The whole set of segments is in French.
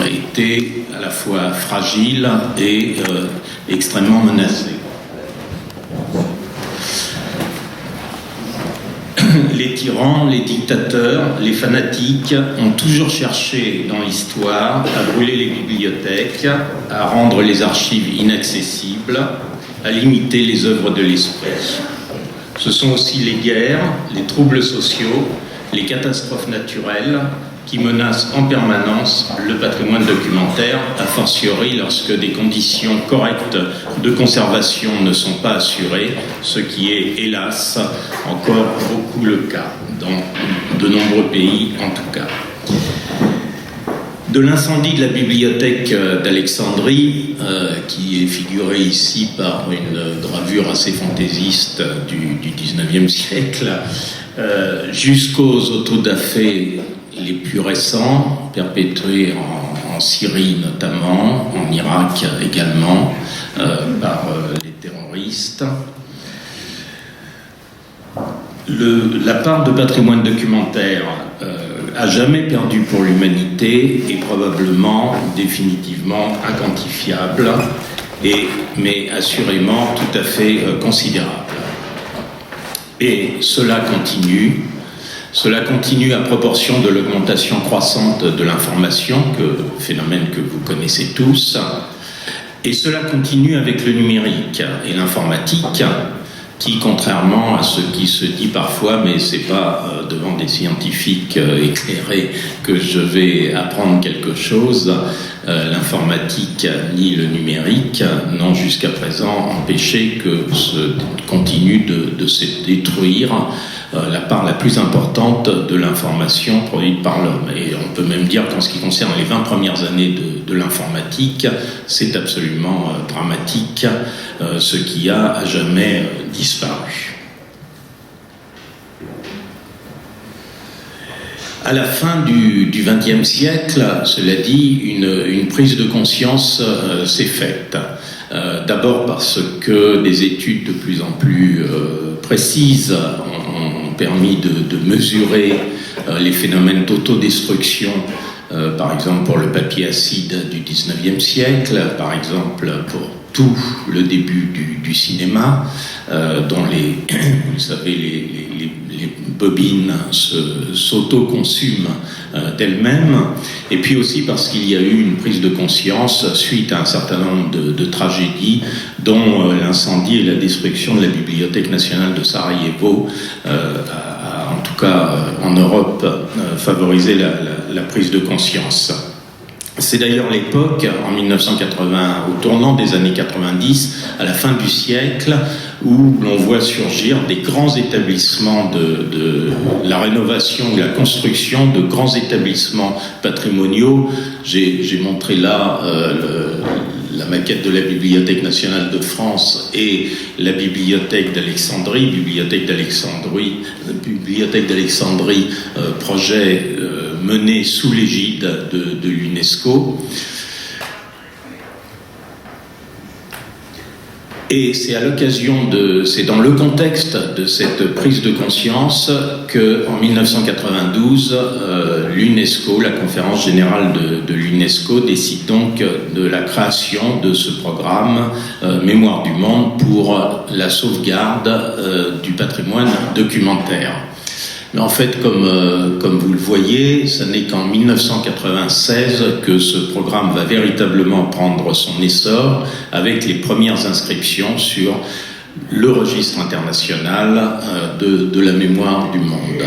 était à la fois fragile et extrêmement menacée. Les tyrans, les dictateurs, les fanatiques ont toujours cherché dans l'histoire à brûler les bibliothèques, à rendre les archives inaccessibles, à limiter les œuvres de l'esprit. Ce sont aussi les guerres, les troubles sociaux, les catastrophes naturelles qui menacent en permanence le patrimoine documentaire, a fortiori lorsque des conditions correctes de conservation ne sont pas assurées, ce qui est, hélas, encore beaucoup le cas, dans de nombreux pays en tout cas. De l'incendie de la bibliothèque d'Alexandrie, qui est figurée ici par une gravure assez fantaisiste du 19e siècle, jusqu'aux autodafés les plus récents, perpétrés en Syrie notamment, en Irak également, par les terroristes. La part de patrimoine documentaire à jamais perdu pour l'humanité est probablement définitivement inquantifiable, mais assurément tout à fait considérable. Et cela continue à proportion de l'augmentation croissante de l'information, phénomène que vous connaissez tous, et cela continue avec le numérique et l'informatique, qui, contrairement à ce qui se dit parfois, mais c'est pas devant des scientifiques éclairés que je vais apprendre quelque chose, l'informatique ni le numérique n'ont jusqu'à présent empêché que continue de se détruire la part la plus importante de l'information produite par l'homme. Et on peut même dire qu'en ce qui concerne les 20 premières années de l'informatique, c'est absolument dramatique, ce qui a à jamais disparu. À la fin du XXe siècle, cela dit, une prise de conscience s'est faite. D'abord parce que des études de plus en plus précises ont permis de mesurer les phénomènes d'autodestruction, par exemple pour le papier acide du XIXe siècle, par exemple pour tout le début du cinéma, dont vous savez, les bobines s'autoconsument d'elles-mêmes, et puis aussi parce qu'il y a eu une prise de conscience suite à un certain nombre de tragédies, dont l'incendie et la destruction de la Bibliothèque nationale de Sarajevo, en tout cas en Europe, favorisé la prise de conscience. C'est d'ailleurs l'époque, en 1980, au tournant des années 90, à la fin du siècle, où l'on voit surgir des grands établissements de la rénovation ou la construction de grands établissements patrimoniaux. J'ai montré là la maquette de la Bibliothèque nationale de France et la Bibliothèque d'Alexandrie, projet mené sous l'égide de l'UNESCO. Et c'est c'est dans le contexte de cette prise de conscience qu'en 1992, l'UNESCO, la conférence générale de l'UNESCO, décide donc de la création de ce programme Mémoire du Monde pour la sauvegarde du patrimoine documentaire. Mais en fait, comme vous le voyez, ce n'est qu'en 1996 que ce programme va véritablement prendre son essor avec les premières inscriptions sur le registre international de la mémoire du monde.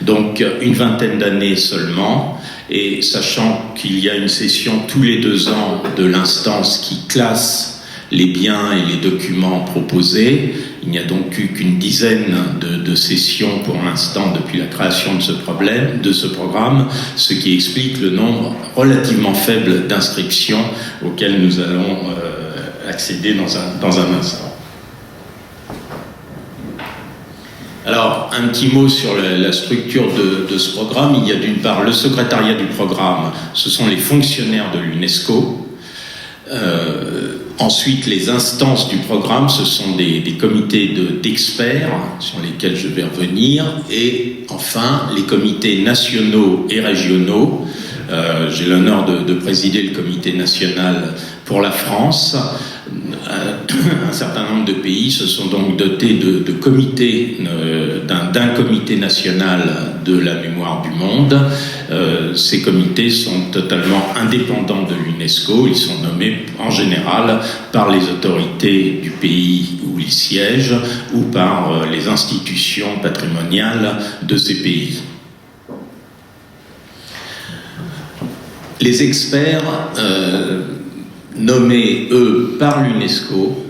Donc une vingtaine d'années seulement, et sachant qu'il y a une session tous les 2 ans de l'instance qui classe les biens et les documents proposés. Il n'y a donc eu qu'une dizaine de sessions pour l'instant depuis la création de ce programme, ce qui explique le nombre relativement faible d'inscriptions auxquelles nous allons accéder dans un instant. Alors, un petit mot sur la structure de ce programme. Il y a d'une part le secrétariat du programme, ce sont les fonctionnaires de l'UNESCO. Ensuite, les instances du programme, ce sont des comités d'experts sur lesquels je vais revenir. Et enfin, les comités nationaux et régionaux J'ai l'honneur de présider le comité national pour la France. Un certain nombre de pays se sont donc dotés de comités, d'un comité national de la mémoire du monde. Ces comités sont totalement indépendants de l'UNESCO. Ils sont nommés en général par les autorités du pays où ils siègent ou par les institutions patrimoniales de ces pays. Les experts nommés, eux, par l'UNESCO,